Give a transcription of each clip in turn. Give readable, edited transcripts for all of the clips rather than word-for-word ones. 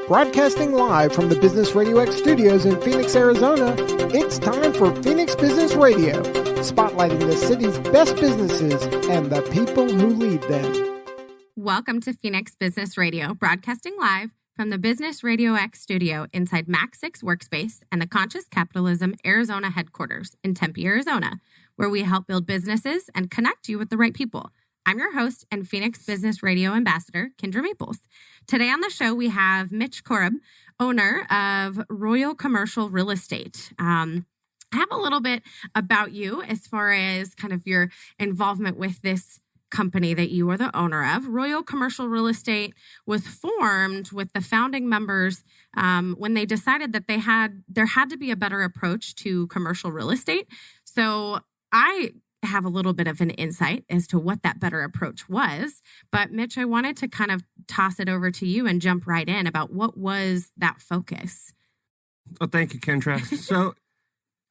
Broadcasting live from the Business RadioX studios in Phoenix, Arizona, it's time for Phoenix Business Radio, spotlighting the city's best businesses and the people who lead them. Welcome to Phoenix Business Radio, broadcasting live from the Business RadioX studio inside Mac 6 Workspace and the Conscious Capitalism Arizona headquarters in Tempe, Arizona, where we help build businesses and connect you with the right people. I'm your host and Phoenix Business Radio Ambassador, Kendra Maples. Today on the show, we have Mitch Korrub, owner of Royal Commercial Real Estate. I have a little bit about you as far as kind of your involvement with this company that you are the owner of. Royal Commercial Real Estate was formed with the founding members when they decided that there had to be a better approach to commercial real estate. So I have a little bit of an insight as to what that better approach was. But Mitch, I wanted to kind of toss it over to you and jump right in about what was that focus. Well, thank you, Kendra. So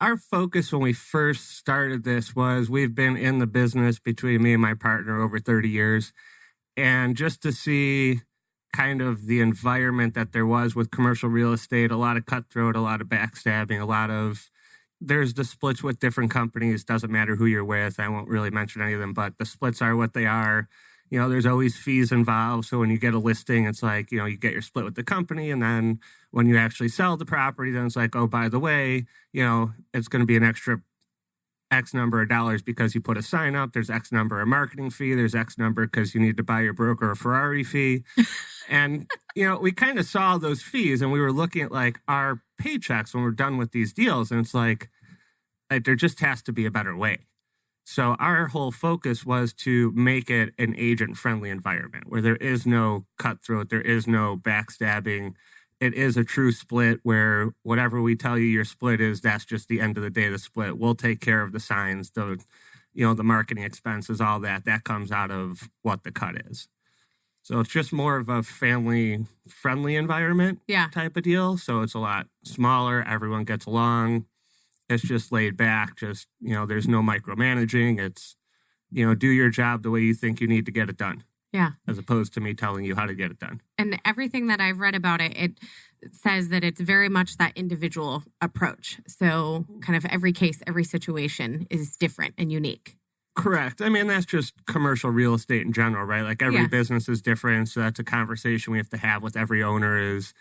our focus when we first started this was we've been in the business between me and my partner over 30 years. And just to see kind of the environment that there was with commercial real estate, a lot of cutthroat, a lot of backstabbing, there's the splits with different companies. Doesn't matter who you're with. I won't really mention any of them, but the splits are what they are. You know, there's always fees involved. So when you get a listing, it's like, you get your split with the company. And then when you actually sell the property, then it's like, oh, by the way, it's going to be an extra X number of dollars because you put a sign up. There's X number of marketing fee. There's X number because you need to buy your broker a Ferrari fee. And, we kind of saw those fees and we were looking at like our paychecks when we're done with these deals. And it's like there just has to be a better way. So our whole focus was to make it an agent-friendly environment where there is no cutthroat, there is no backstabbing. It is a true split where whatever we tell you your split is, that's just the end of the day of the split. We'll take care of the signs, the marketing expenses, all that. That comes out of what the cut is. So it's just more of a family-friendly environment type of deal. So it's a lot smaller. Everyone gets along. It's just laid back. Just, there's no micromanaging. It's, do your job the way you think you need to get it done. Yeah. As opposed to me telling you how to get it done. And everything that I've read about it, it says that it's very much that individual approach. So kind of every case, every situation is different and unique. Correct. I mean, that's just commercial real estate in general, right? Like every business is different. So that's a conversation we have to have with every owner is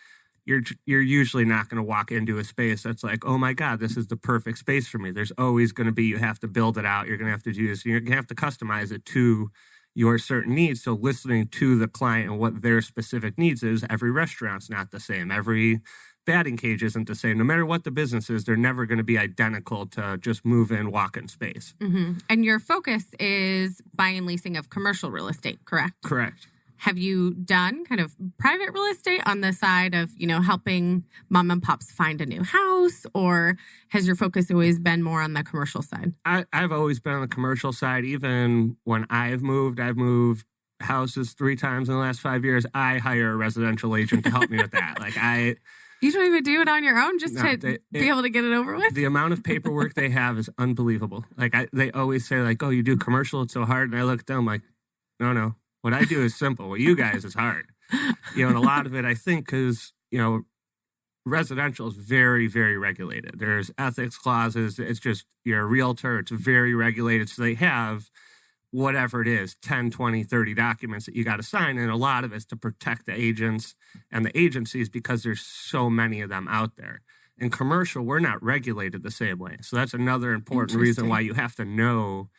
you're usually not going to walk into a space that's like, oh my God, this is the perfect space for me. There's always going to be, you have to build it out. You're going to have to do this. You're going to have to customize it to your certain needs. So listening to the client and what their specific needs is, every restaurant's not the same. Every batting cage isn't the same. No matter what the business is, they're never going to be identical to just move in, walk in space. Mm-hmm. And your focus is buying and leasing of commercial real estate, correct? Correct. Have you done kind of private real estate on the side of, helping mom and pops find a new house? Or has your focus always been more on the commercial side? I've always been on the commercial side. Even when I've moved houses 3 times in the last 5 years. I hire a residential agent to help me with that. You don't even do it on your own just to be able to get it over with? The amount of paperwork they have is unbelievable. They always say oh, you do commercial, it's so hard. And I look at them like, no. What I do is simple. What you guys is hard. And a lot of it, I think, because, residential is very, very regulated. There's ethics clauses. It's just, you're a realtor. It's very regulated. So they have whatever it is, 10, 20, 30 documents that you got to sign. And a lot of it's to protect the agents and the agencies because there's so many of them out there. In commercial, we're not regulated the same way. So that's another important reason why you have to know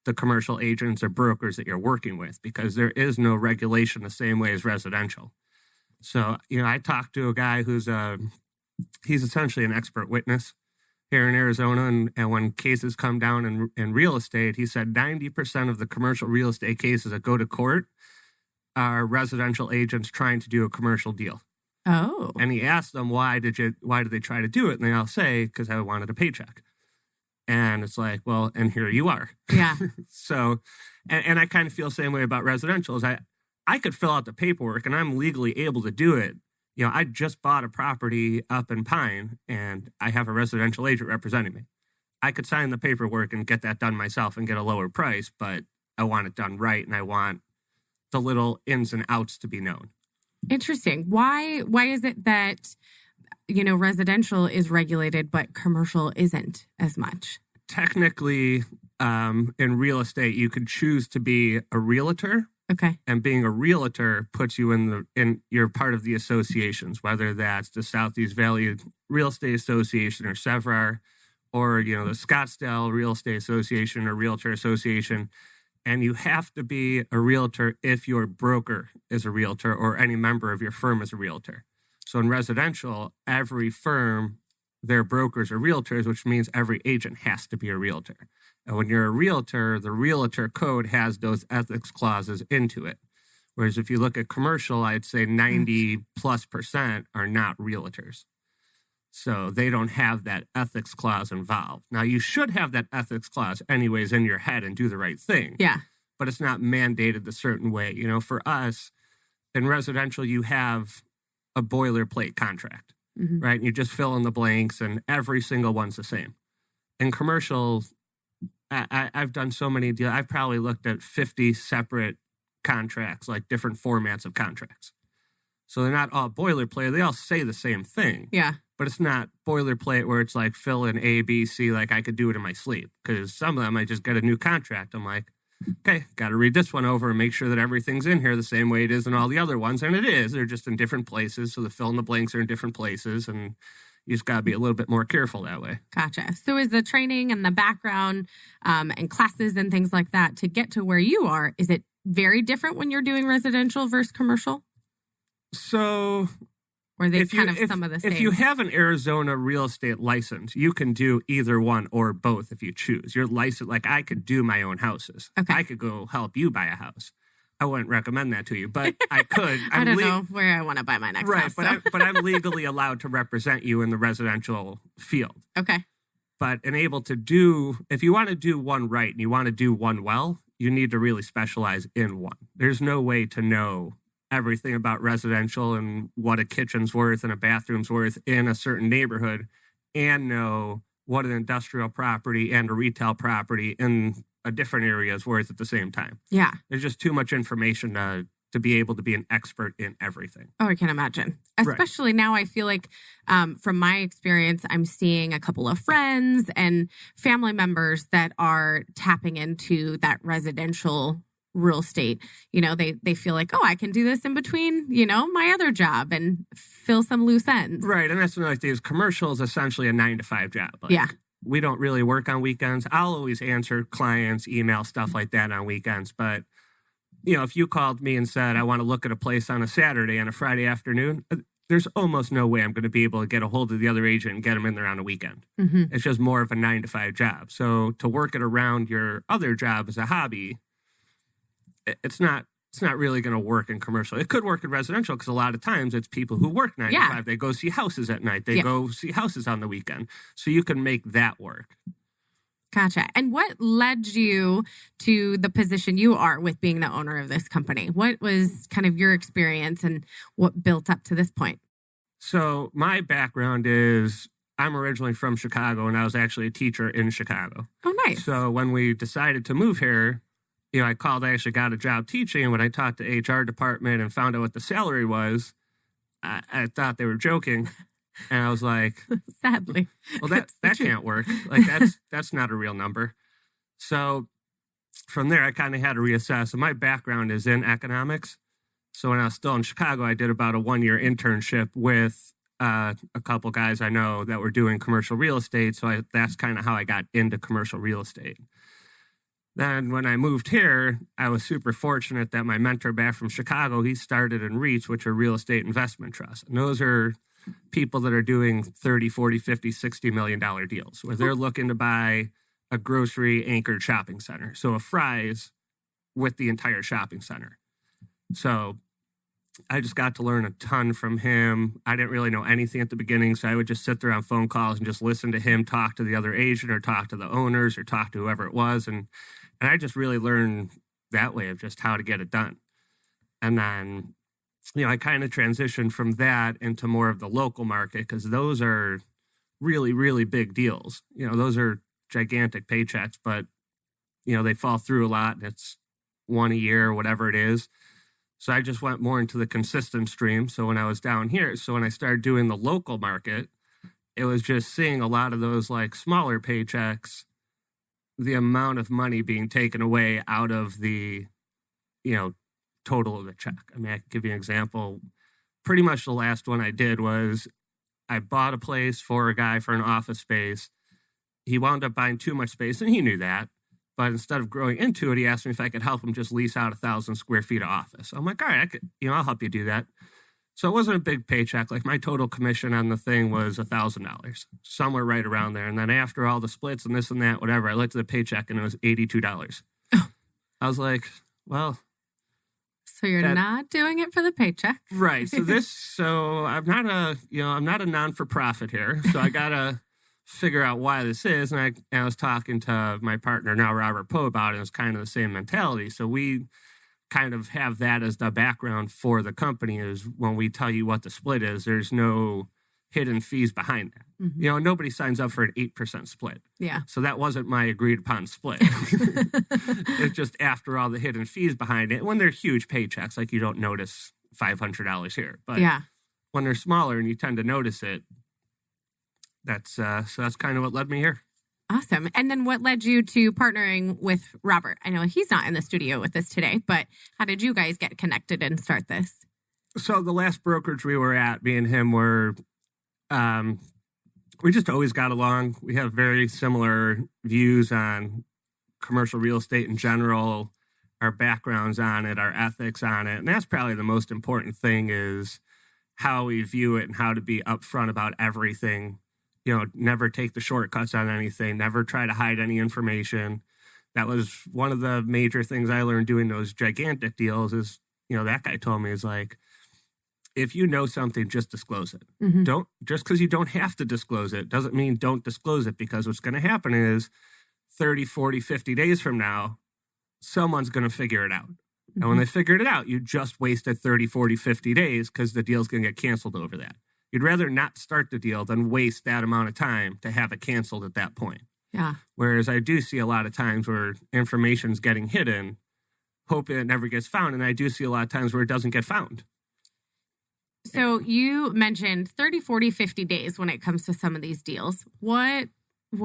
the commercial agents or brokers that you're working with, because there is no regulation the same way as residential. So, I talked to a guy he's essentially an expert witness here in Arizona. And when cases come down in real estate, he said 90% of the commercial real estate cases that go to court are residential agents trying to do a commercial deal. Oh. And he asked them, why did they try to do it? And they all say, because I wanted a paycheck. And it's like, well, and here you are. Yeah. So, and I kind of feel the same way about residential. Is I could fill out the paperwork and I'm legally able to do it. I just bought a property up in Pine and I have a residential agent representing me. I could sign the paperwork and get that done myself and get a lower price, but I want it done right and I want the little ins and outs to be known. Interesting. Why is it that, residential is regulated, but commercial isn't as much? Technically, in real estate, you could choose to be a realtor. Okay. And being a realtor puts you you're part of the associations, whether that's the Southeast Valley Real Estate Association or SEVRAR, or, the Scottsdale Real Estate Association or Realtor Association. And you have to be a realtor if your broker is a realtor or any member of your firm is a realtor. So in residential, every firm, their brokers are realtors, which means every agent has to be a realtor. And when you're a realtor, the realtor code has those ethics clauses into it. Whereas if you look at commercial, I'd say 90+% are not realtors. So they don't have that ethics clause involved. Now, you should have that ethics clause anyways in your head and do the right thing. Yeah. But it's not mandated a certain way. For us, in residential, you have a boilerplate contract, right? And you just fill in the blanks and every single one's the same. In commercial, I've done so many deals. I've probably looked at 50 separate contracts, like different formats of contracts. So they're not all boilerplate. They all say the same thing. Yeah. But it's not boilerplate where it's like fill in A, B, C, like I could do it in my sleep. Because some of them, I just get a new contract. I'm like, okay, got to read this one over and make sure that everything's in here the same way it is in all the other ones. And it is. They're just in different places. So the fill in the blanks are in different places. And you just got to be a little bit more careful that way. Gotcha. So is the training and the background and classes and things like that to get to where you are, is it very different when you're doing residential versus commercial? So... Or they some of the same? If you have an Arizona real estate license, you can do either one or both if you choose. You're licensed, like I could do my own houses. Okay. I could go help you buy a house. I wouldn't recommend that to you, but I could. I don't know where I want to buy my next house. Right, but I'm legally allowed to represent you in the residential field. Okay. But if you want to do one right and you want to do one well, you need to really specialize in one. There's no way to know everything about residential and what a kitchen's worth and a bathroom's worth in a certain neighborhood and know what an industrial property and a retail property in a different area is worth at the same time. Yeah. There's just too much information to be able to be an expert in everything. Oh, I can imagine. Especially now I feel like from my experience, I'm seeing a couple of friends and family members that are tapping into that residential real estate. They feel like, I can do this in between, my other job and fill some loose ends. Right. And that's another thing is commercial is essentially a 9-to-5 job. Yeah. We don't really work on weekends. I'll always answer clients, email, stuff like that on weekends. But, if you called me and said, I want to look at a place on a Saturday and a Friday afternoon, there's almost no way I'm going to be able to get a hold of the other agent and get them in there on a weekend. Mm-hmm. It's just more of a 9-to-5 job. So to work it around your other job as a hobby, it's not really going to work in commercial. It could work in residential because a lot of times it's people who work 9 to 5. They go see houses at night. They go see houses on the weekend. So you can make that work. Gotcha. And what led you to the position you are with being the owner of this company? What was kind of your experience and what built up to this point? So my background is I'm originally from Chicago and I was actually a teacher in Chicago. Oh, nice. So when we decided to move here, I actually got a job teaching. And when I talked to HR department and found out what the salary was, I thought they were joking. And I was like, sadly, well, that can't work. Like that's not a real number. So from there, I kind of had to reassess. And my background is in economics. So when I was still in Chicago, I did about a 1-year internship with a couple guys I know that were doing commercial real estate. So that's kind of how I got into commercial real estate. Then when I moved here, I was super fortunate that my mentor back from Chicago, he started in REITs, which are real estate investment trusts. And those are people that are doing 30, 40, 50, $60 million deals where they're looking to buy a grocery anchored shopping center. So a Fry's with the entire shopping center. So I just got to learn a ton from him. I didn't really know anything at the beginning, so I would just sit there on phone calls and just listen to him talk to the other agent or talk to the owners or talk to whoever it was. And I just really learned that way of just how to get it done. And then, I kind of transitioned from that into more of the local market because those are really, really big deals. Those are gigantic paychecks, but, they fall through a lot and it's one a year or whatever it is. So I just went more into the consistent stream. So when I was down here, so when I started doing the local market, it was just seeing a lot of those like smaller paychecks, the amount of money being taken away out of the, total of the check. I mean, I can give you an example. Pretty much the last one I did was I bought a place for a guy for an office space. He wound up buying too much space, and he knew that. But instead of growing into it, he asked me if I could help him just lease out 1,000 square feet of office. I'm like, all right, I'll help you do that. So it wasn't a big paycheck. Like my total commission on the thing was $1,000, somewhere right around there. And then after all the splits and this and that, whatever, I looked at the paycheck and it was $82. I was like, well. So you're not doing it for the paycheck. Right. So I'm not a non-for-profit here. So I got to figure out why this is. And I was talking to my partner now, Robert Poe, about it. It was kind of the same mentality. So we kind of have that as the background for the company is when we tell you what the split is, there's no hidden fees behind that. Mm-hmm. Nobody signs up for an 8% split. Yeah. So that wasn't my agreed upon split. It's just after all the hidden fees behind it. When they're huge paychecks, like you don't notice $500 here. But when they're smaller and you tend to notice it, that's kind of what led me here. Awesome. And then what led you to partnering with Robert? I know he's not in the studio with us today, but how did you guys get connected and start this? So the last brokerage we were at, me and him were, we just always got along. We have very similar views on commercial real estate in general, our backgrounds on it, our ethics on it. And that's probably the most important thing is how we view it and how to be upfront about everything. Never take the shortcuts on anything, never try to hide any information. That was one of the major things I learned doing those gigantic deals is, that guy told me is like, if you know something, just disclose it. Mm-hmm. Just because you don't have to disclose it doesn't mean don't disclose it, because what's going to happen is 30, 40, 50 days from now, someone's going to figure it out. Mm-hmm. And when they figured it out, you just wasted 30, 40, 50 days because the deal's going to get canceled over that. You'd rather not start the deal than waste that amount of time to have it canceled at that point. Yeah. Whereas I do see a lot of times where information's getting hidden, hoping it never gets found. And I do see a lot of times where it doesn't get found. So you mentioned 30, 40, 50 days when it comes to some of these deals. What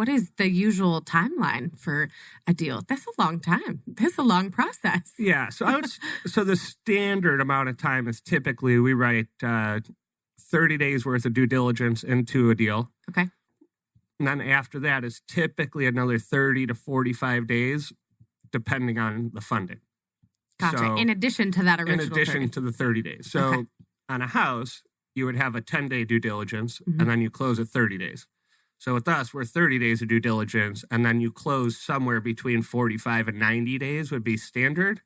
is the usual timeline for a deal? That's a long time. That's a long process. Yeah. So so the standard amount of time is typically we write 30 days worth of due diligence into a deal. Okay. And then after that is typically another 30 to 45 days, depending on the funding. Gotcha. So, in addition to that original 30. To the 30 days. So on a house, you would have a 10-day due diligence, and then you close at 30 days. So with us, we're 30 days of due diligence, and then you close somewhere between 45 and 90 days would be standard.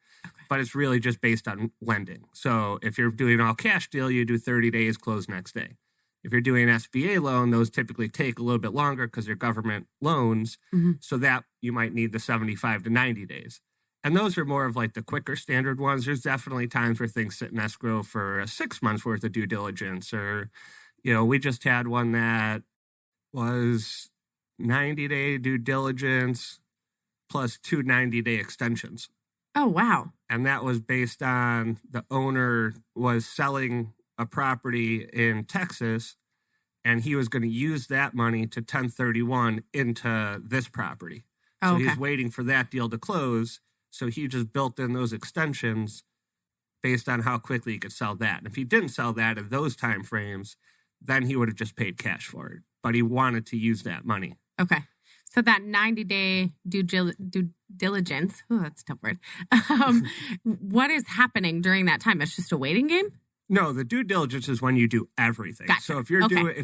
But it's really just based on lending. So if you're doing an all cash deal, you do 30 days, close next day. If you're doing an SBA loan, those typically take a little bit longer because they're government loans. Mm-hmm. So that you might need the 75 to 90 days. And those are more of like the quicker standard ones. There's definitely times where things sit in escrow for 6 months worth of due diligence. Or, we just had one that was 90-day due diligence plus 2 90-day extensions. Oh, wow. And that was based on the owner was selling a property in Texas, and he was going to use that money to 1031 into this property. So he's waiting for that deal to close. So he just built in those extensions based on how quickly he could sell that. And if he didn't sell that in those time frames, then he would have just paid cash for it. But he wanted to use that money. Okay. So that 90-day due diligence, that's a tough word. What is happening during that time? It's just a waiting game? No, the due diligence is when you do everything. Gotcha. So if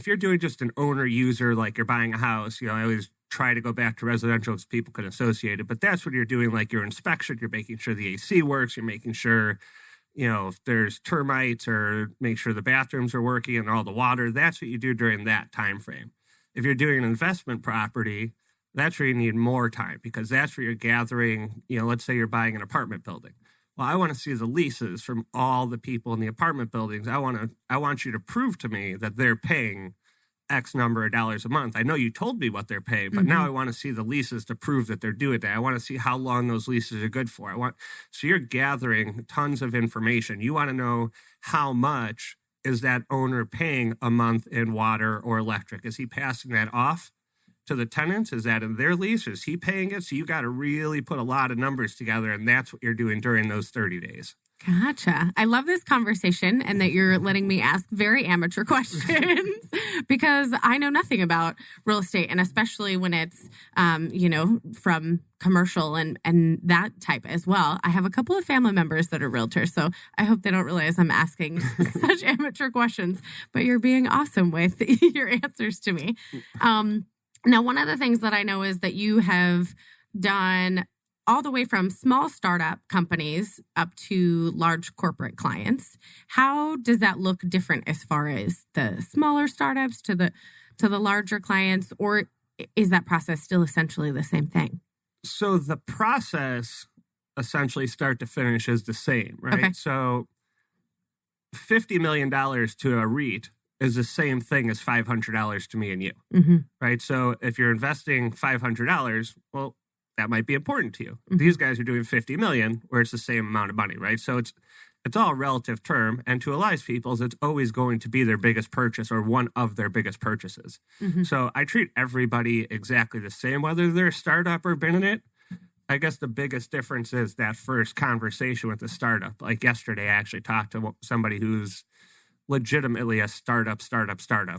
you're doing just an owner user, like you're buying a house, I always try to go back to residential so people can associate it. But that's what you're doing, like your inspection. You're making sure the AC works. You're making sure, if there's termites, or make sure the bathrooms are working and all the water. That's what you do during that time frame. If you're doing an investment property, that's where you need more time, because that's where you're gathering, let's say you're buying an apartment building. Well, I want to see the leases from all the people in the apartment buildings. I want you to prove to me that they're paying X number of dollars a month. I know you told me what they're paying, but now I want to see the leases to prove that they're doing that. I want to see how long those leases are good for. So you're gathering tons of information. You want to know how much is that owner paying a month in water or electric? Is he passing that off to the tenants? Is that in their lease? Is he paying it? So you got to really put a lot of numbers together, and that's what you're doing during those 30 days. Gotcha. I love this conversation and that you're letting me ask very amateur questions because I know nothing about real estate, and especially when it's, from commercial and that type as well. I have a couple of family members that are realtors, so I hope they don't realize I'm asking such amateur questions, but you're being awesome with your answers to me. Now, one of the things that I know is that you have done all the way from small startup companies up to large corporate clients. How does that look different as far as the smaller startups to the larger clients, or is that process still essentially the same thing? So the process, essentially start to finish, is the same, right? Okay. So $50 million to a REIT is the same thing as $500 to me and you, right? So if you're investing $500, well, that might be important to you. These guys are doing 50 million, where it's the same amount of money, right? So it's all a relative term, and to a lot of people, it's always going to be their biggest purchase or one of their biggest purchases. So I treat everybody exactly the same, whether they're a startup or been in it. I guess the biggest difference is that first conversation with the startup. Like yesterday, I actually talked to somebody who's legitimately a startup.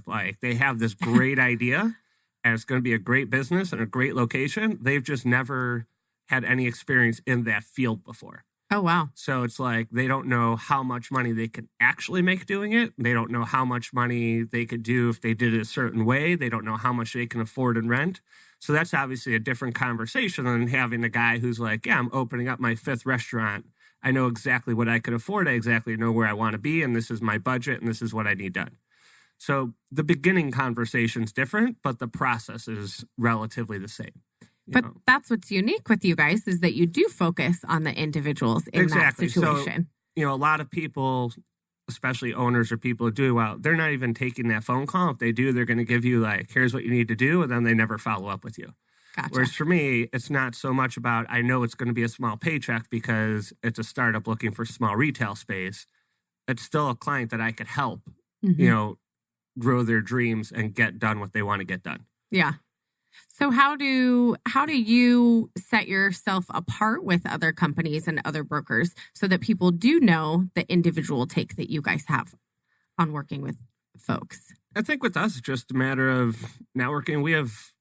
Like they have this great idea, and it's going to be a great business and a great location. They've just never had any experience in that field before. Oh, wow. So it's like they don't know how much money they could actually make doing it. They don't know how much money they could do if they did it a certain way. They don't know how much they can afford in rent. So that's obviously a different conversation than having a guy who's like, yeah, I'm opening up my 5th restaurant. I know exactly what I could afford. I exactly know where I want to be, and this is my budget, and this is what I need done. So the beginning conversation's different, but the process is relatively the same. But that's what's unique with you guys, is that you do focus on the individuals in that situation. So, a lot of people, especially owners or people who do well, they're not even taking that phone call. If they do, they're going to give you like, here's what you need to do, and then they never follow up with you. Gotcha. Whereas for me, it's not so much about, I know it's going to be a small paycheck because it's a startup looking for small retail space. It's still a client that I could help, grow their dreams and get done what they want to get done. Yeah. So how do you set yourself apart with other companies and other brokers so that people do know the individual take that you guys have on working with folks? I think with us, it's just a matter of networking. We have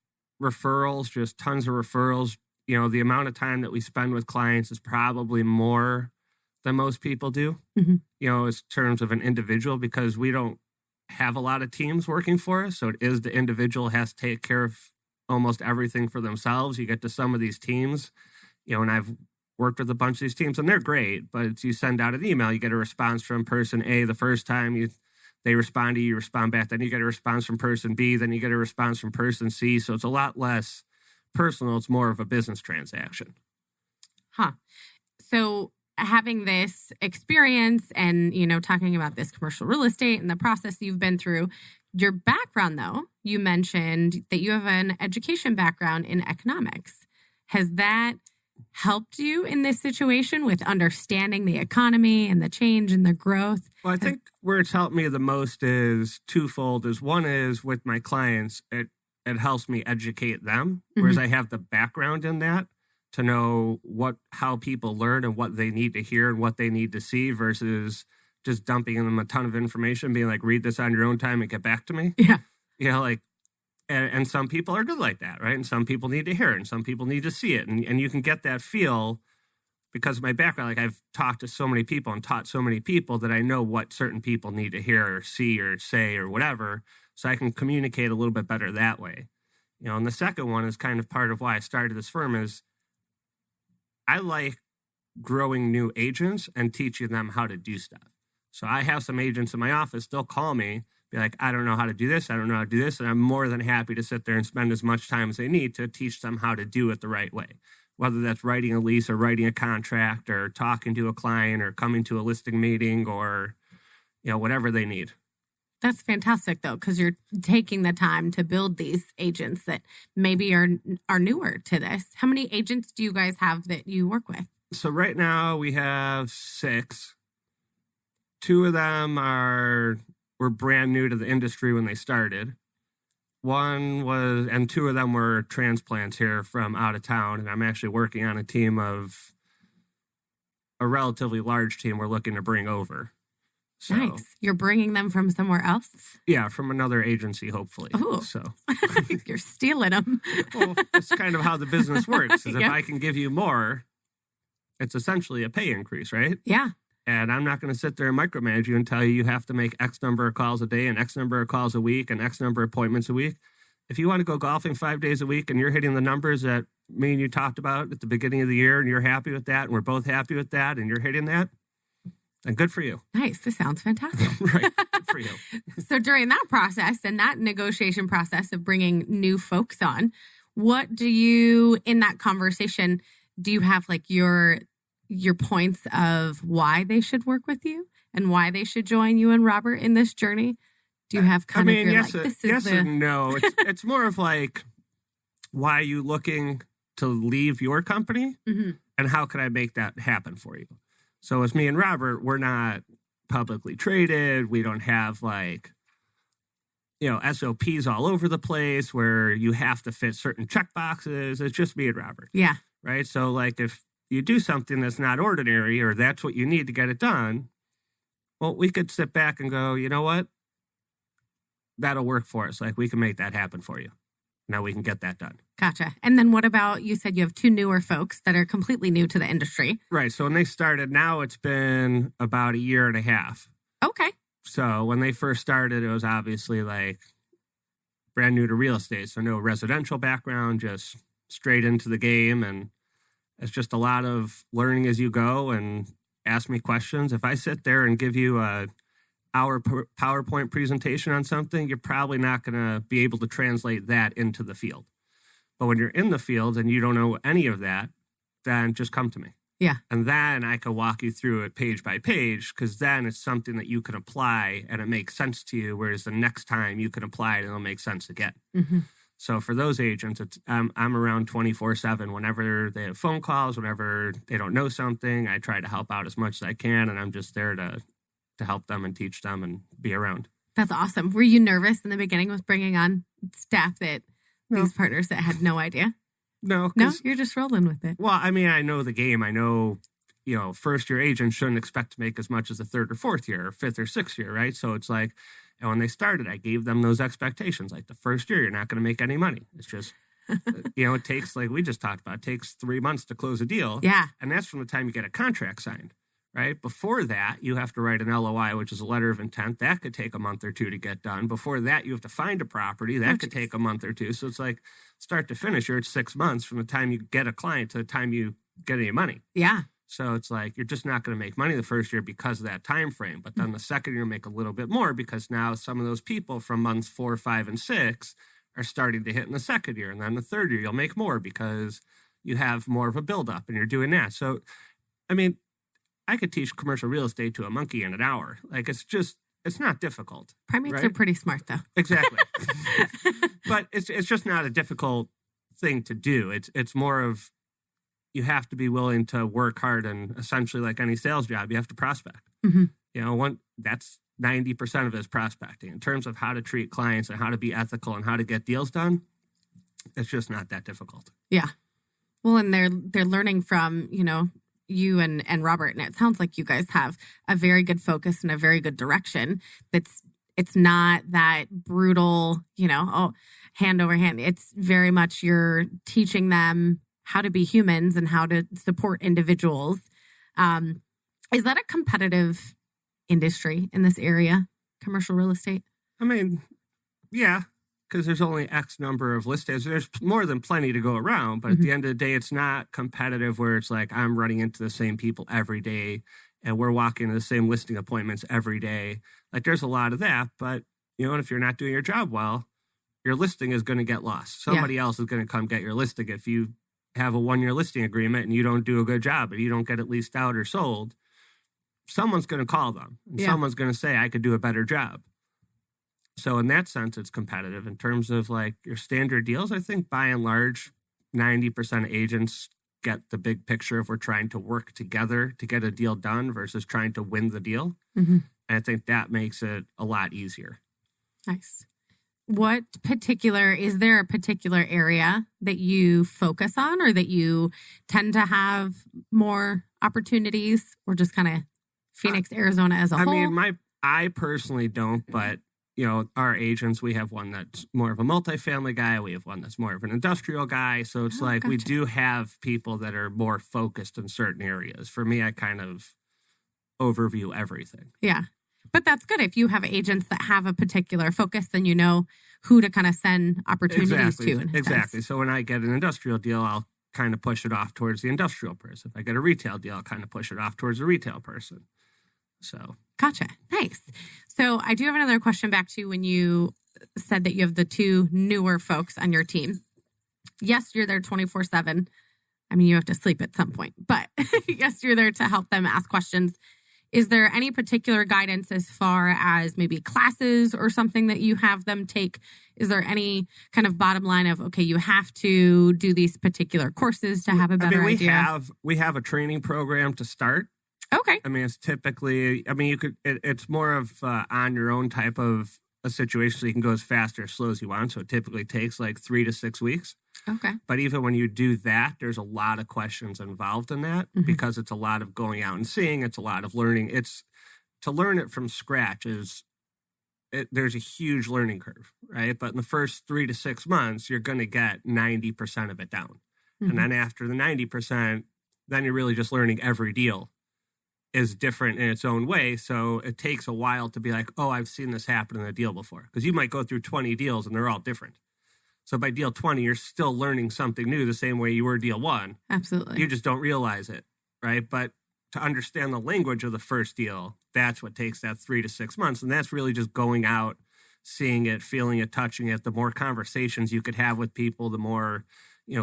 referrals, just tons of referrals. The amount of time that we spend with clients is probably more than most people do, as terms of an individual, because we don't have a lot of teams working for us. So it is the individual has to take care of almost everything for themselves. You get to some of these teams, and I've worked with a bunch of these teams, and they're great, but it's you send out an email, you get a response from person A the first time, they respond to you, you respond back, then you get a response from person B, then you get a response from person C. So it's a lot less personal. It's more of a business transaction. So having this experience and, talking about this commercial real estate and the process you've been through, your background, though, you mentioned that you have an education background in economics. Has that helped you in this situation with understanding the economy and the change and the growth? Well, I think where it's helped me the most is twofold. One is with my clients, it helps me educate them, whereas I have the background in that to know how people learn and what they need to hear and what they need to see versus just dumping them a ton of information, being like, read this on your own time and get back to me. Yeah. And some people are good like that, right? And some people need to hear it and some people need to see it. And you can get that feel because of my background. Like I've talked to so many people and taught so many people that I know what certain people need to hear or see or say or whatever. So I can communicate a little bit better that way. And the second one is kind of part of why I started this firm is I like growing new agents and teaching them how to do stuff. So I have some agents in my office, they'll call me, be like, I don't know how to do this. I don't know how to do this. And I'm more than happy to sit there and spend as much time as they need to teach them how to do it the right way. Whether that's writing a lease or writing a contract or talking to a client or coming to a listing meeting or, whatever they need. That's fantastic, though, because you're taking the time to build these agents that maybe are newer to this. How many agents do you guys have that you work with? So right now we have 6. 2 of them were brand new to the industry when they started. 2 of them were transplants here from out of town. And I'm actually working on a relatively large team we're looking to bring over. So, nice. You're bringing them from somewhere else? Yeah, from another agency, hopefully. Oh, so you're stealing them. Well, that's kind of how the business works. Is Yeah. If I can give you more, it's essentially a pay increase, right? Yeah. And I'm not going to sit there and micromanage you and tell you have to make X number of calls a day and X number of calls a week and X number of appointments a week. If you want to go golfing 5 days a week and you're hitting the numbers that me and you talked about at the beginning of the year and you're happy with that and we're both happy with that and you're hitting that, then good for you. Nice. This sounds fantastic. Right. Good for you. So during that process and that negotiation process of bringing new folks on, what do you, in that conversation, do you have like your points of why they should work with you and why they should join you and Robert in this journey? Do you have kind of your, yes, like, this is yes and no. It's more of like, why are you looking to leave your company? Mm-hmm. And how can I make that happen for you? So as me and Robert, we're not publicly traded. We don't have like, SOPs all over the place where you have to fit certain check boxes. It's just me and Robert. Yeah. Right. So like if you do something that's not ordinary or that's what you need to get it done, well, we could sit back and go, you know what? That'll work for us. Like we can make that happen for you. Now we can get that done. Gotcha. And then what about, you said you have 2 newer folks that are completely new to the industry. Right. So when they started, now it's been about 1.5 years. Okay. So when they first started, it was obviously like brand new to real estate. So no residential background, just straight into the game. And it's just a lot of learning as you go and ask me questions. If I sit there and give you our PowerPoint presentation on something, you're probably not going to be able to translate that into the field. But when you're in the field and you don't know any of that, then just come to me. Yeah. And then I can walk you through it page by page, because then it's something that you can apply and it makes sense to you, whereas the next time you can apply it and it'll make sense again. Mm-hmm. So for those agents, I'm around 24/7. Whenever they have phone calls, whenever they don't know something, I try to help out as much as I can, and I'm just there to help them and teach them and be around. That's awesome. Were you nervous in the beginning with bringing on staff these partners that had no idea? No, you're just rolling with it. Well, I mean, I know the game. I know, first-year agents shouldn't expect to make as much as a 3rd or 4th year or 5th or 6th year, right? So it's like, and when they started, I gave them those expectations. Like the first year, you're not going to make any money. It's just, it takes, like we just talked about, it takes 3 months to close a deal. Yeah. And that's from the time you get a contract signed, right? Before that, you have to write an LOI, which is a letter of intent. That could take a month or 2 to get done. Before that, you have to find a property. That could take a month or 2. So it's like start to finish, you're at 6 months from the time you get a client to the time you get any money. Yeah. So it's like you're just not going to make money the first year because of that time frame. But then the second year, make a little bit more because now some of those people from months 4, 5, and 6 are starting to hit in the second year. And then the third year, you'll make more because you have more of a buildup and you're doing that. So, I mean, I could teach commercial real estate to a monkey in an hour. Like, it's not difficult. Primates are pretty smart, though. Exactly. But it's just not a difficult thing to do. It's more of, you have to be willing to work hard, and essentially like any sales job, you have to prospect. Mm-hmm. That's 90% of it is prospecting. In terms of how to treat clients and how to be ethical and how to get deals done, it's just not that difficult. Yeah. Well, and they're learning from, you and Robert, and it sounds like you guys have a very good focus and a very good direction. It's not that brutal, hand over hand. It's very much you're teaching them how to be humans and how to support individuals. Is that a competitive industry in this area, commercial real estate? I mean, yeah, because there's only X number of listings. There's more than plenty to go around, but at the end of the day, it's not competitive where it's like I'm running into the same people every day and we're walking to the same listing appointments every day. Like there's a lot of that, but and if you're not doing your job well, your listing is going to get lost. Somebody else is going to come get your listing. If you have a 1-year listing agreement and you don't do a good job, and you don't get it leased out or sold, someone's going to call them. And someone's going to say, I could do a better job. So in that sense, it's competitive. In terms of like your standard deals, I think by and large, 90% of agents get the big picture if we're trying to work together to get a deal done versus trying to win the deal. Mm-hmm. And I think that makes it a lot easier. Nice. Is there a particular area that you focus on or that you tend to have more opportunities, or just kind of Phoenix, Arizona as a whole? I mean, I personally don't, but our agents, we have one that's more of a multifamily guy. We have one that's more of an industrial guy. So it's gotcha. we do have people that are more focused in certain areas. For me, I kind of overview everything. Yeah. But that's good. If you have agents that have a particular focus, then you know who to kind of send opportunities to. Exactly. So when I get an industrial deal, I'll kind of push it off towards the industrial person. If I get a retail deal, I'll kind of push it off towards the retail person. So. Gotcha. Nice. So I do have another question back to when you said that you have the two newer folks on your team. Yes, you're there 24/7. I mean, you have to sleep at some point, but yes, you're there to help them ask questions. Is there any particular guidance as far as maybe classes or something that you have them take? Is there any kind of bottom line of, okay, you have to do these particular courses to have a better idea? We have a training program to start. Okay. I mean, it's typically, it's more of on your own type of a situation, so you can go as fast or as slow as you want. So it typically takes like 3 to 6 weeks. Okay. But even when you do that, there's a lot of questions involved in that because it's a lot of going out and seeing. It's a lot of learning. It's to learn it from scratch there's a huge learning curve, right? But in the first 3 to 6 months, you're going to get 90% of it down. And then after the 90%, then you're really just learning every deal is different in its own way. So it takes a while to be like, oh, I've seen this happen in a deal before. Because you might go through 20 deals and they're all different. So by deal 20, you're still learning something new the same way you were deal 1. Absolutely. You just don't realize it, right? But to understand the language of the first deal, that's what takes that 3 to 6 months. And that's really just going out, seeing it, feeling it, touching it. The more conversations you could have with people, the more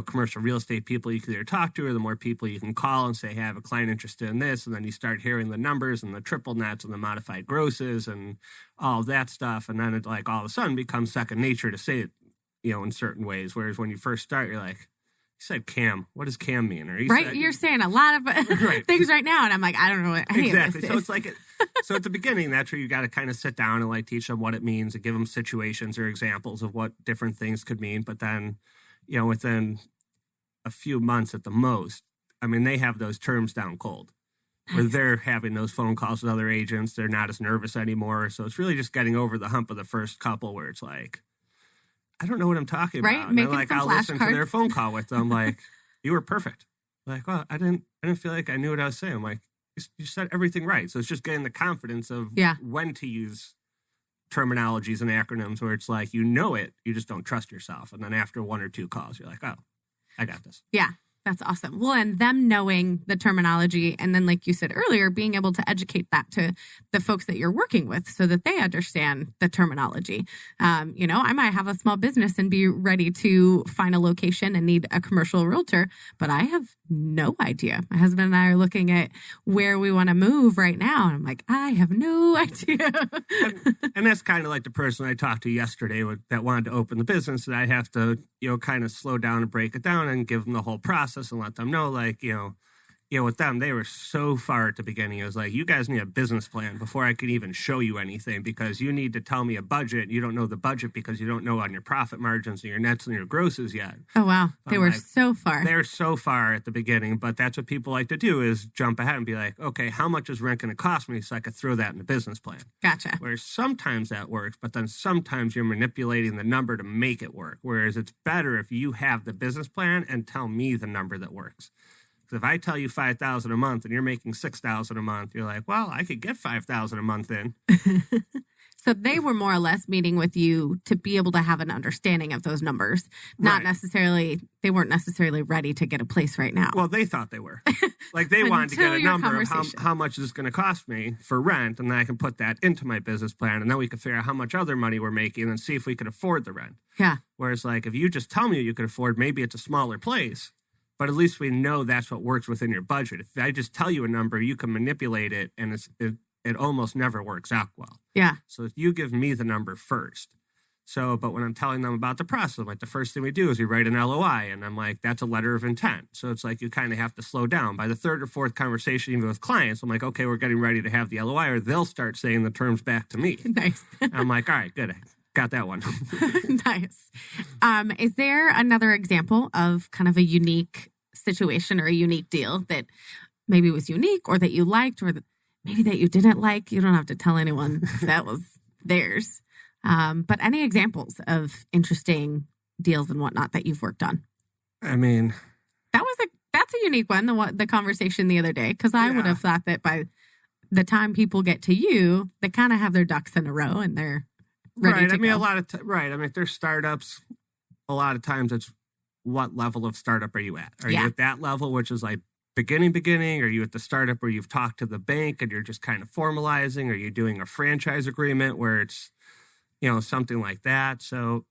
commercial real estate people you can either talk to, or the more people you can call and say, hey, I have a client interested in this. And then you start hearing the numbers and the triple nets and the modified grosses and all of that stuff. And then it all of a sudden becomes second nature to say it, in certain ways. Whereas when you first start, you're like, you said CAM. What does CAM mean? Or you're saying a lot of things right now. And I'm like, I don't know what any exactly. of this So is. it's so at the beginning, that's where you got to kind of sit down and teach them what it means and give them situations or examples of what different things could mean. But then, within a few months at the most, they have those terms down cold. Where they're having those phone calls with other agents. They're not as nervous anymore. So it's really just getting over the hump of the first couple where it's like, I don't know what I'm talking about. Making and some I'll listen flashcards. to their phone call with them you were perfect. Well, I didn't feel like I knew what I was saying. I'm like, you said everything right. So it's just getting the confidence of when to use terminologies and acronyms where it's like, it, you just don't trust yourself. And then after 1 or 2 calls, you're like, oh, I got this. Yeah, that's awesome. Well, and them knowing the terminology, and then like you said earlier, being able to educate that to the folks that you're working with so that they understand the terminology. I might have a small business and be ready to find a location and need a commercial realtor, but I have no idea. My husband and I are looking at where we want to move right now. And I'm like, I have no idea. and that's kind of like the person I talked to yesterday that wanted to open the business, and I have to, kind of slow down and break it down and give them the whole process and let them know, with them, they were so far at the beginning. It was like, you guys need a business plan before I can even show you anything, because you need to tell me a budget. You don't know the budget because you don't know on your profit margins and your nets and your grosses yet. Oh, wow. They were so far. They're so far at the beginning, but that's what people like to do is jump ahead and be like, okay, how much is rent going to cost me so I could throw that in the business plan? Gotcha. Whereas sometimes that works, but then sometimes you're manipulating the number to make it work. Whereas it's better if you have the business plan and tell me the number that works. Because if I tell you $5,000 a month and you're making $6,000 a month, you're like, well, I could get $5,000 a month in. So they were more or less meeting with you to be able to have an understanding of those numbers. Not necessarily, they weren't necessarily ready to get a place right now. Well, they thought they were. They wanted to get a number of how much is this going to cost me for rent, and then I can put that into my business plan, and then we could figure out how much other money we're making and see if we could afford the rent. Yeah. Whereas if you just tell me you could afford, maybe it's a smaller place. But at least we know that's what works within your budget. If I just tell you a number, you can manipulate it, and it almost never works out well. Yeah. So you give me the number first. So, but when I'm telling them about the process, like the first thing we do is we write an LOI, and I'm like, that's a letter of intent. So it's like you kind of have to slow down. By the third or fourth conversation, even with clients, I'm like, okay, we're getting ready to have the LOI, or they'll start saying the terms back to me. Nice. I'm like, all right, good. Got that one. Nice. Is there another example of kind of a unique situation or a unique deal that maybe was unique or that you liked or maybe that you didn't like? You don't have to tell anyone if that was theirs. But any examples of interesting deals and whatnot that you've worked on? I mean, that's a unique one. The conversation the other day, because I would have thought that by the time people get to you, they kind of have their ducks in a row and they're ready to go. I mean, if there's startups, a lot of times it's what level of startup are you at? Are you at that level, which is like beginning? Are you at the startup where you've talked to the bank and you're just kind of formalizing? Are you doing a franchise agreement where it's something like that? So,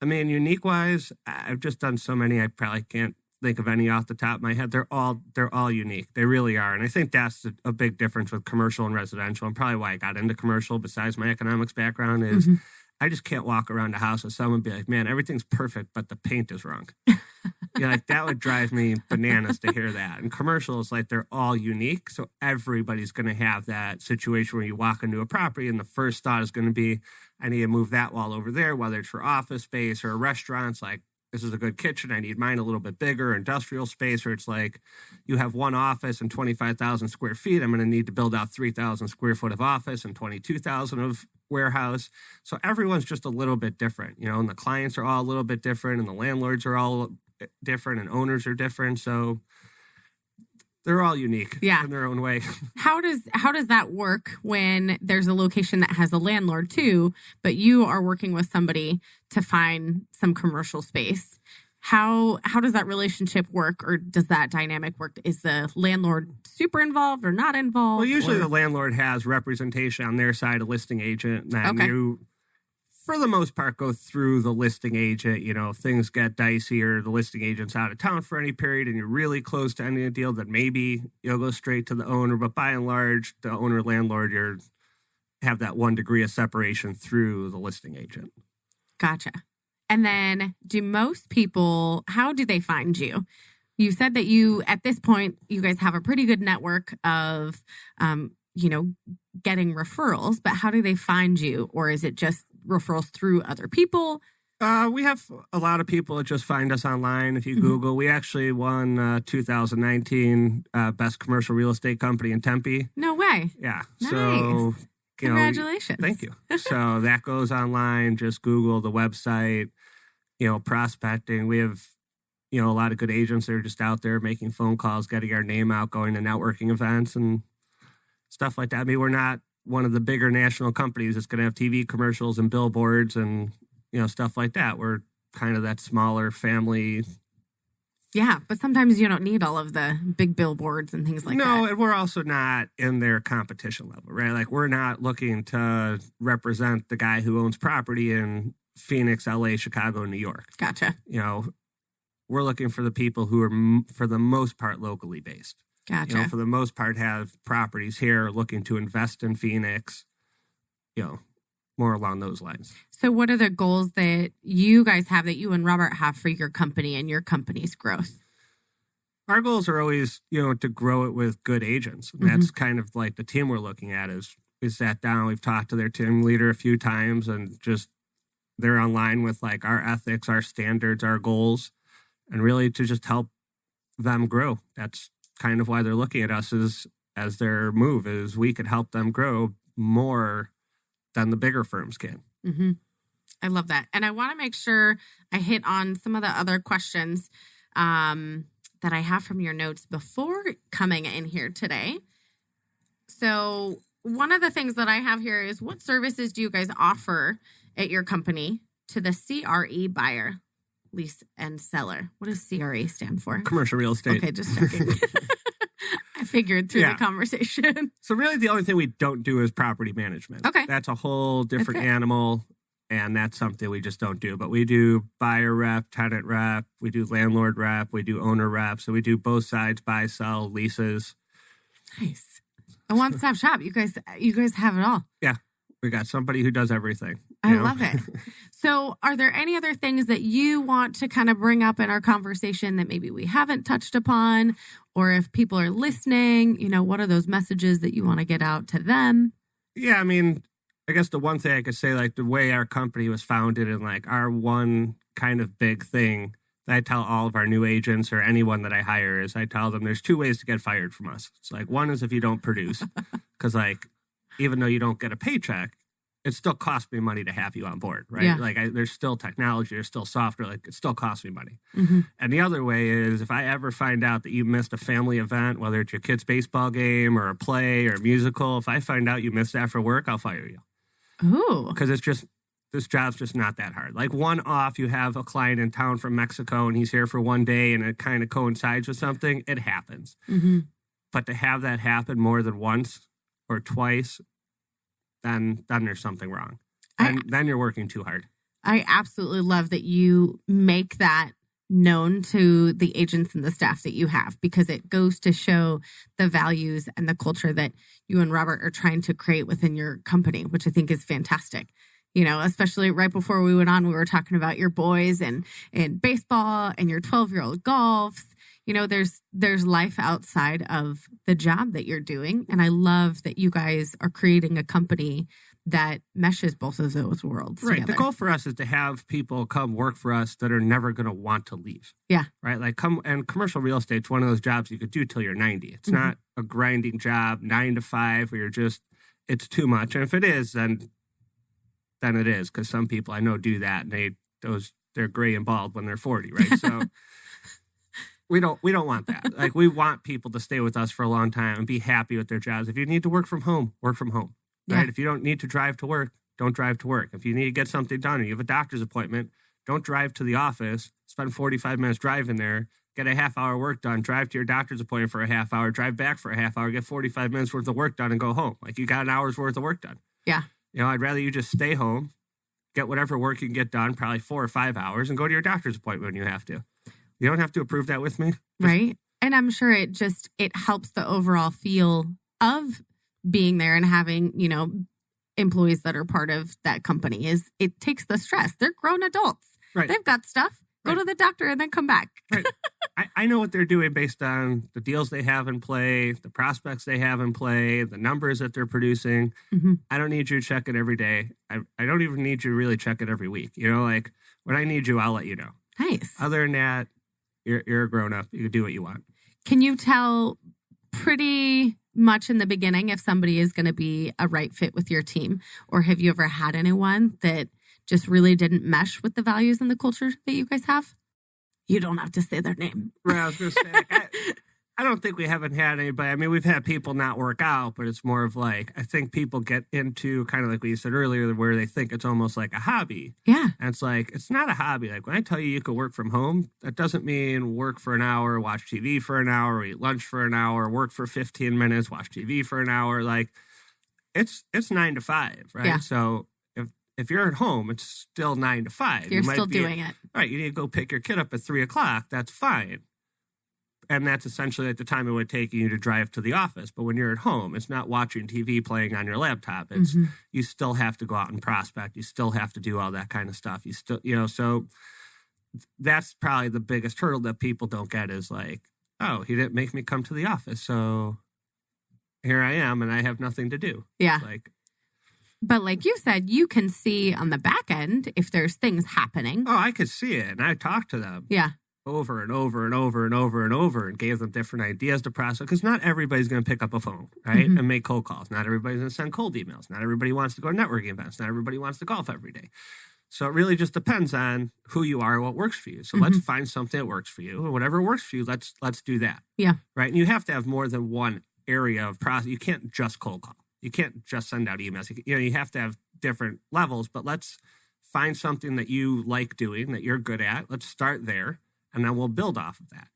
I mean, unique wise, I've just done so many. I probably can't think of any off the top of my head. They're all unique. They really are. And I think that's a big difference with commercial and residential, and probably why I got into commercial besides my economics background is I just can't walk around a house with someone and be like, man, everything's perfect, but the paint is wrong. Like that would drive me bananas to hear that. And commercial is like they're all unique. So everybody's going to have that situation where you walk into a property and the first thought is going to be, I need to move that wall over there, whether it's for office space or restaurants. Like, this is a good kitchen. I need mine a little bit bigger. Industrial space, or it's like you have one office and 25,000 square feet. I'm going to need to build out 3,000 square foot of office and 22,000 of warehouse. So everyone's just a little bit different, and the clients are all a little bit different, and the landlords are all different, and owners are different. So they're all unique in their own way. How does that work when there's a location that has a landlord too, but you are working with somebody to find some commercial space? How does that relationship work, or does that dynamic work? Is the landlord super involved or not involved? Well, usually the landlord has representation on their side, a listing agent, and you, for the most part, go through the listing agent. If things get dicey or the listing agent's out of town for any period and you're really close to ending a deal, then maybe you'll go straight to the owner. But by and large, the owner landlord, you have that 1 degree of separation through the listing agent. Gotcha. And then do most people, how do they find you? You said that at this point, you guys have a pretty good network of, getting referrals, but how do they find you? Or is it just referrals through other people? We have a lot of people that just find us online. If you Google, we actually won 2019 Best Commercial Real Estate Company in Tempe. No way. Yeah. Nice. So, congratulations. Thank you. So that goes online. Just Google the website, prospecting. We have, a lot of good agents that are just out there making phone calls, getting our name out, going to networking events and stuff like that. I mean, we're not one of the bigger national companies that's going to have TV commercials and billboards and, stuff like that. We're kind of that smaller family. Yeah, but sometimes you don't need all of the big billboards and things like that. No, and we're also not in their competition level, right? Like, we're not looking to represent the guy who owns property in Phoenix, LA, Chicago, New York. Gotcha. We're looking for the people who are, for the most part, locally based. Gotcha. For the most part, have properties here, looking to invest in Phoenix, more along those lines. So what are the goals that you guys have, that you and Robert have for your company and your company's growth? Our goals are always, to grow it with good agents. And that's kind of like the team we're looking at. Is we sat down, we've talked to their team leader a few times, and just they're online with like our ethics, our standards, our goals, and really to just help them grow. That's kind of why they're looking at us as their move, is we could help them grow more than the bigger firms can. Mm-hmm. I love that. And I want to make sure I hit on some of the other questions that I have from your notes before coming in here today. So one of the things that I have here is, what services do you guys offer at your company to the CRE buyer, lease and seller? What does CRE stand for? Commercial real estate. Okay, just checking. I figured through the conversation. So really the only thing we don't do is property management. Okay. That's a whole different animal, and that's something we just don't do. But we do buyer rep, tenant rep, we do landlord rep, we do owner rep. So we do both sides, buy, sell, leases. Nice. A one-stop shop. You guys have it all. Yeah. We got somebody who does everything. I love it. So are there any other things that you want to kind of bring up in our conversation that maybe we haven't touched upon? Or if people are listening, what are those messages that you want to get out to them? Yeah, I mean, I guess the one thing I could say, like the way our company was founded and like our one kind of big thing that I tell all of our new agents or anyone that I hire is I tell them there's 2 ways to get fired from us. It's like, one is if you don't produce, because like, even though you don't get a paycheck, it still costs me money to have you on board, right? Yeah. Like there's still technology, there's still software, like it still costs me money. Mm-hmm. And the other way is if I ever find out that you missed a family event, whether it's your kid's baseball game or a play or a musical, if I find out you missed that for work, I'll fire you. Ooh. Because this job's just not that hard. Like one off, you have a client in town from Mexico and he's here for 1 day and it kind of coincides with something, it happens. Mm-hmm. But to have that happen more than once or twice, then there's something wrong. Then you're working too hard. I absolutely love that you make that known to the agents and the staff that you have, because it goes to show the values and the culture that you and Robert are trying to create within your company, which I think is fantastic. Especially right before we went on, we were talking about your boys and baseball and your 12-year-old golfs. There's life outside of the job that you're doing. And I love that you guys are creating a company that meshes both of those worlds together. The goal for us is to have people come work for us that are never going to want to leave. Yeah. Right? Like and commercial real estate's one of those jobs you could do till you're 90. It's not a grinding job, 9 to 5, where it's too much. And if it is, then it is. Because some people I know do that and they're gray and bald when they're 40, right? So we don't want that. Like we want people to stay with us for a long time and be happy with their jobs. If you need to work from home, work from home. Right? Yeah. If you don't need to drive to work, don't drive to work. If you need to get something done or you have a doctor's appointment, don't drive to the office, spend 45 minutes driving there, get a half-hour work done, drive to your doctor's appointment for a half hour, drive back for a half hour, get 45 minutes worth of work done and go home. Like you got an hour's worth of work done. Yeah. I'd rather you just stay home, get whatever work you can get done, probably 4 or 5 hours, and go to your doctor's appointment when you have to. You don't have to approve that with me. Right. And I'm sure it helps the overall feel of being there and having, employees that are part of that company. It takes the stress. They're grown adults. Right. They've got stuff. Go to the doctor and then come back. Right. I know what they're doing based on the deals they have in play, the prospects they have in play, the numbers that they're producing. Mm-hmm. I don't need you to check it every day. I don't even need you to really check it every week. Like when I need you, I'll let you know. Nice. Other than that, you're a grown up. You can do what you want. Can you tell pretty much in the beginning if somebody is going to be a right fit with your team? Or have you ever had anyone that just really didn't mesh with the values and the culture that you guys have? You don't have to say their name. Right, I was going to say, I don't think we haven't had anybody. I mean, we've had people not work out, but it's more of like, I think people get into kind of like what you said earlier, where they think it's almost like a hobby. Yeah. And it's like, it's not a hobby. Like when I tell you could work from home, that doesn't mean work for an hour, watch TV for an hour, eat lunch for an hour, work for 15 minutes, watch TV for an hour. Like it's 9 to 5, right? Yeah. So if you're at home, it's still 9 to 5. You're still doing it. Right. You need to go pick your kid up at 3:00. That's fine. And that's essentially at the time it would take you to drive to the office. But when you're at home, it's not watching TV playing on your laptop. It's you still have to go out and prospect. You still have to do all that kind of stuff. You still, so that's probably the biggest hurdle that people don't get is like, oh, he didn't make me come to the office. So here I am and I have nothing to do. Yeah. But like you said, you can see on the back end if there's things happening. Oh, I could see it. And I talked to them. Yeah. Over and over and over and over and over and gave them different ideas to process because not everybody's going to pick up a phone, right? And make cold calls. Not everybody's going to send cold emails. Not everybody wants to go to networking events. Not everybody wants to golf every day. So it really just depends on who you are and what works for you. So let's find something that works for you. And whatever works for you, let's do that. Yeah. Right? And you have to have more than one area of process. You can't just cold call. You can't just send out emails. You have to have different levels, but let's find something that you like doing, that you're good at. Let's start there. And then we'll build off of that.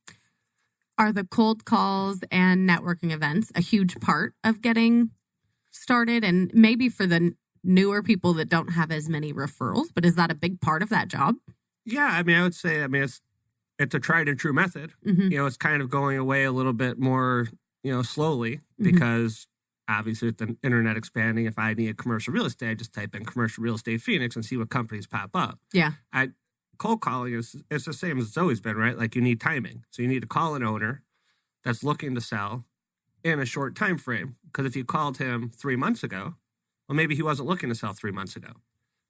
Are the cold calls and networking events a huge part of getting started? And maybe for the newer people that don't have as many referrals, but is that a big part of that job? Yeah, I mean, I would say, it's a tried and true method. It's kind of going away a little bit more, slowly because obviously with the internet expanding, if I need commercial real estate, I just type in commercial real estate Phoenix and see what companies pop up. Yeah. Cold calling is the same as it's always been, right? Like you need timing. So you need to call an owner that's looking to sell in a short time frame. Because if you called him 3 months ago, well, maybe he wasn't looking to sell 3 months ago.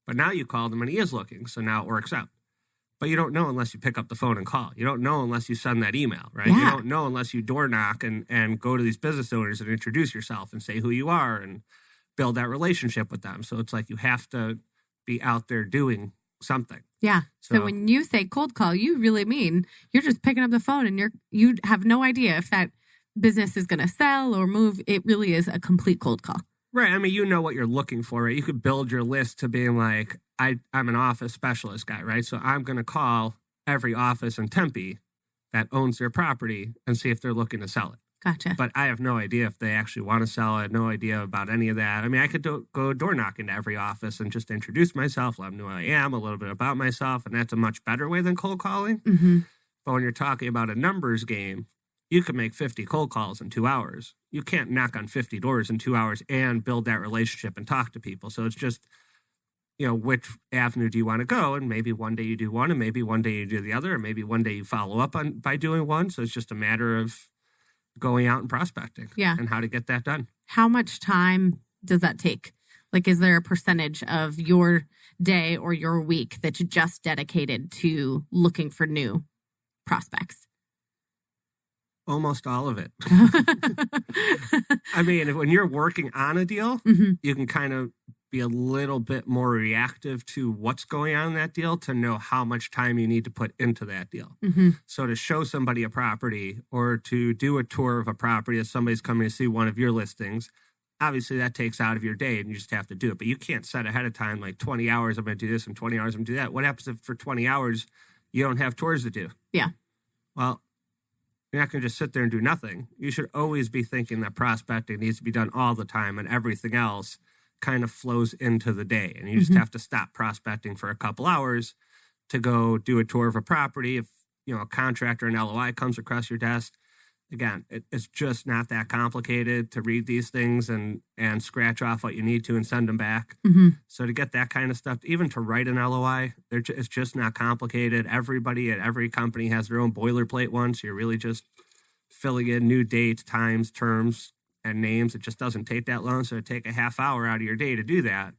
But now you called him and he is looking. So now it works out. But you don't know unless you pick up the phone and call. You don't know unless you send that email, right? Yeah. You don't know unless you door knock and go to these business owners and introduce yourself and say who you are and build that relationship with them. So it's like you have to be out there doing something. Yeah. So when you say cold call, you really mean you're just picking up the phone and you have no idea if that business is going to sell or move. It really is a complete cold call. Right. I mean, you know what you're looking for, right? You could build your list to being like, I'm an office specialist guy, right? So I'm going to call every office in Tempe that owns their property and see if they're looking to sell it. Gotcha. But I have no idea if they actually want to sell it, no idea about any of that. I mean, I could go door knocking to every office and just introduce myself, let them know who I am, a little bit about myself, and that's a much better way than cold calling. Mm-hmm. But when you're talking about a numbers game, you can make 50 cold calls in 2 hours. You can't knock on 50 doors in 2 hours and build that relationship and talk to people. So it's just, which avenue do you want to go? And maybe one day you do one, and maybe one day you do the other, and maybe one day you follow up by doing one. So it's just a matter of going out and prospecting and how to get that done. How much time does that take? Like, is there a percentage of your day or your week that's just dedicated to looking for new prospects? Almost all of it. I mean, when you're working on a deal, you can kind of be a little bit more reactive to what's going on in that deal to know how much time you need to put into that deal. So to show somebody a property or to do a tour of a property if somebody's coming to see one of your listings, obviously that takes out of your day and you just have to do it. But you can't set ahead of time like 20 hours I'm going to do this and 20 hours I'm going to do that. What happens if for 20 hours you don't have tours to do? Yeah. Well, you're not going to just sit there and do nothing. You should always be thinking that prospecting needs to be done all the time and everything else kind of flows into the day. And you just have to stop prospecting for a couple hours to go do a tour of a property. If, a contractor and LOI comes across your desk, again, it's just not that complicated to read these things and scratch off what you need to and send them back. So to get that kind of stuff, even to write an LOI, it's just not complicated. Everybody at every company has their own boilerplate one. So you're really just filling in new dates, times, terms, and names. It just doesn't take that long. So take a half hour out of your day to do that.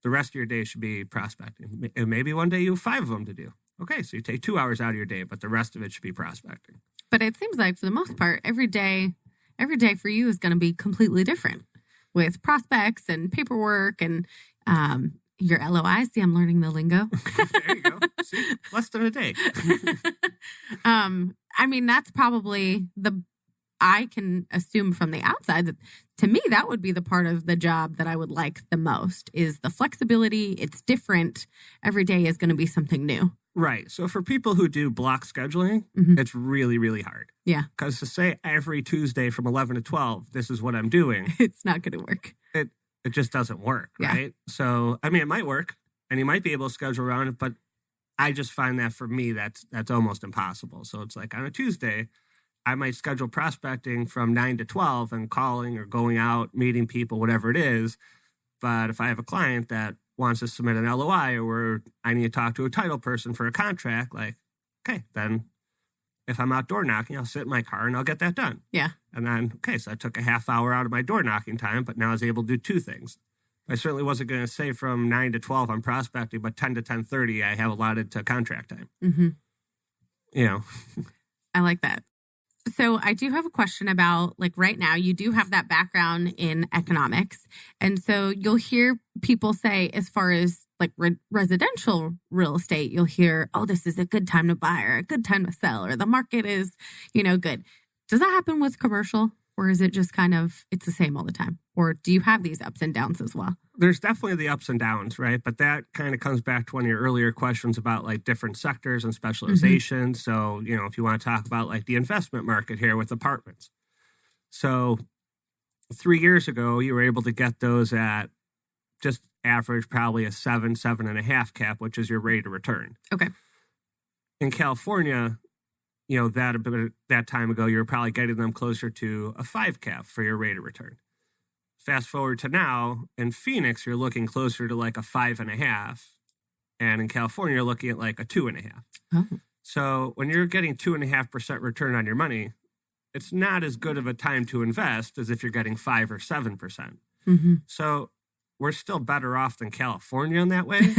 The rest of your day should be prospecting. And maybe one day you have 5 of them to do. Okay, so you take 2 hours out of your day, but the rest of it should be prospecting. But it seems like for the most part, every day for you is going to be completely different with prospects and paperwork and your LOIs. See, I'm learning the lingo. There you go. See, less than a day. I mean, that's probably I can assume from the outside that to me, that would be the part of the job that I would like the most is the flexibility. It's different. Every day is going to be something new. Right. So for people who do block scheduling, it's really, really hard. Yeah. Because to say every Tuesday from 11 to 12, this is what I'm doing. It's not going to work. It just doesn't work, right? So, I mean, it might work and you might be able to schedule around it, but I just find that for me, that's almost impossible. So it's like on a Tuesday, I might schedule prospecting from 9 to 12 and calling or going out, meeting people, whatever it is. But if I have a client that wants to submit an LOI or I need to talk to a title person for a contract, like, okay, then if I'm out door knocking, I'll sit in my car and I'll get that done. Yeah. And then, okay, so I took a half hour out of my door knocking time, but now I was able to do 2 things. I certainly wasn't going to say from 9 to 12 I'm prospecting, but 10 to 10:30 I have allotted to contract time. I like that. So I do have a question about, like, right now, you do have that background in economics. And so you'll hear people say, as far as like residential real estate, you'll hear, oh, this is a good time to buy or a good time to sell or the market is, good. Does that happen with commercial? Or is it just kind of, it's the same all the time? Or do you have these ups and downs as well? There's definitely the ups and downs, right? But that kind of comes back to one of your earlier questions about like different sectors and specialization. So, if you want to talk about like the investment market here with apartments. So 3 years ago, you were able to get those at just average, probably a 7.5 cap, which is your rate of return. Okay. In California, that time ago, you were probably getting them closer to a 5 cap for your rate of return. Fast forward to now, in Phoenix, you're looking closer to like a 5.5. And in California, you're looking at like a 2.5. Oh. So when you're getting 2.5% return on your money, it's not as good of a time to invest as if you're getting 5 or 7%. Mm-hmm. So we're still better off than California in that way,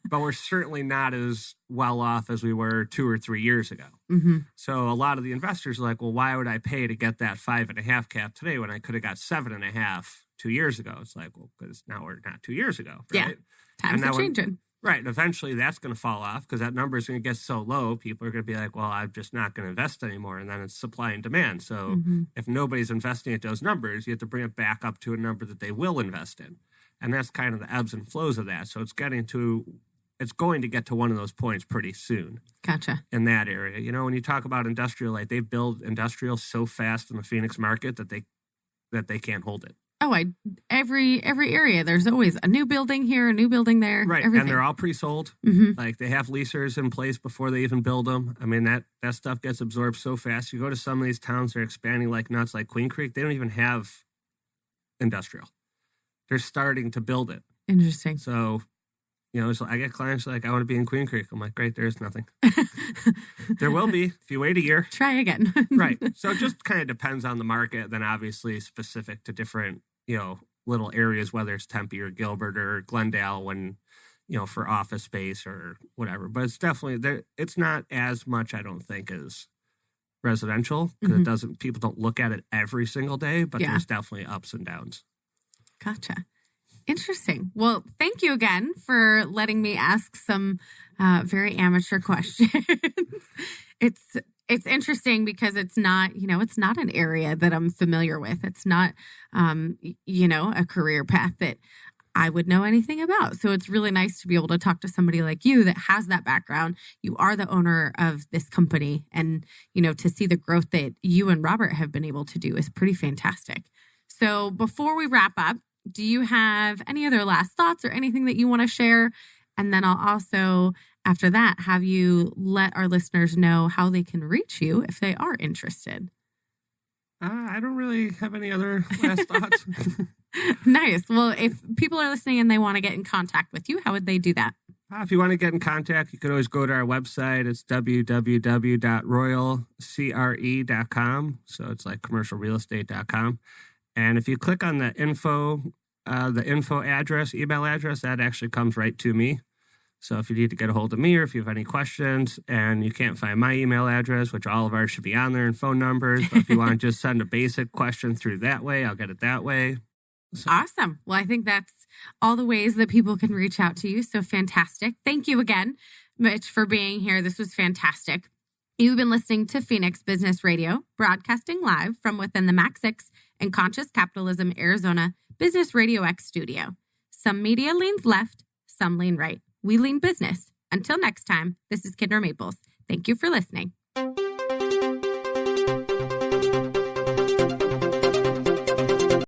but we're certainly not as well off as we were 2 or 3 years ago. Mm-hmm. So a lot of the investors are like, well, why would I pay to get that 5.5 cap today when I could have got 7.5 2 years ago? It's like, well, because now we're not 2 years ago, right? Yeah, times are changing. Right. Eventually that's going to fall off because that number is going to get so low. People are going to be like, well, I'm just not going to invest anymore. And then it's supply and demand. So if nobody's investing at those numbers, you have to bring it back up to a number that they will invest in. And that's kind of the ebbs and flows of that. So it's going to get to one of those points pretty soon. Gotcha. In that area. You know, when you talk about industrial, like they build industrial so fast in the Phoenix market that they can't hold it. Oh, every area, there's always a new building here, a new building there. Right, everything. And they're all pre-sold. Like they have leasers in place before they even build them. I mean, that stuff gets absorbed so fast. You go to some of these towns that are expanding like nuts, like Queen Creek, they don't even have industrial. They're starting to build it. Interesting. So, you know, I get clients like, I want to be in Queen Creek. I'm like, great, there's nothing. There will be if you wait a year. Try again. Right. So it just kind of depends on the market. Then obviously specific to different, you know, little areas, whether it's Tempe or Gilbert or Glendale when, you know, for office space or whatever. But it's definitely there. It's not as much, I don't think, as residential because people don't look at it every single day, but there's definitely ups and downs. Gotcha. Interesting. Well, thank you again for letting me ask some very amateur questions. It's interesting because it's not an area that I'm familiar with. It's not, a career path that I would know anything about. So it's really nice to be able to talk to somebody like you that has that background. You are the owner of this company. And, you know, to see the growth that you and Robert have been able to do is pretty fantastic. So before we wrap up, do you have any other last thoughts or anything that you want to share? And then I'll also, after that, have you let our listeners know how they can reach you if they are interested. I don't really have any other last thoughts. Nice. Well, if people are listening and they want to get in contact with you, how would they do that? If you want to get in contact, you could always go to our website. It's www.royalcre.com. So it's like commercialrealestate.com. And if you click on the info address, email address, that actually comes right to me. So if you need to get a hold of me or if you have any questions and you can't find my email address, which all of ours should be on there, and phone numbers, but if you want to just send a basic question through that way, I'll get it that way. So. Awesome. Well, I think that's all the ways that people can reach out to you. So fantastic. Thank you again, Mitch, for being here. This was fantastic. You've been listening to Phoenix Business Radio, broadcasting live from within the Max 6 and Conscious Capitalism, Arizona Business RadioX studio. Some media leans left, some lean right. We lean business. Until next time, this is Kendra Maples. Thank you for listening.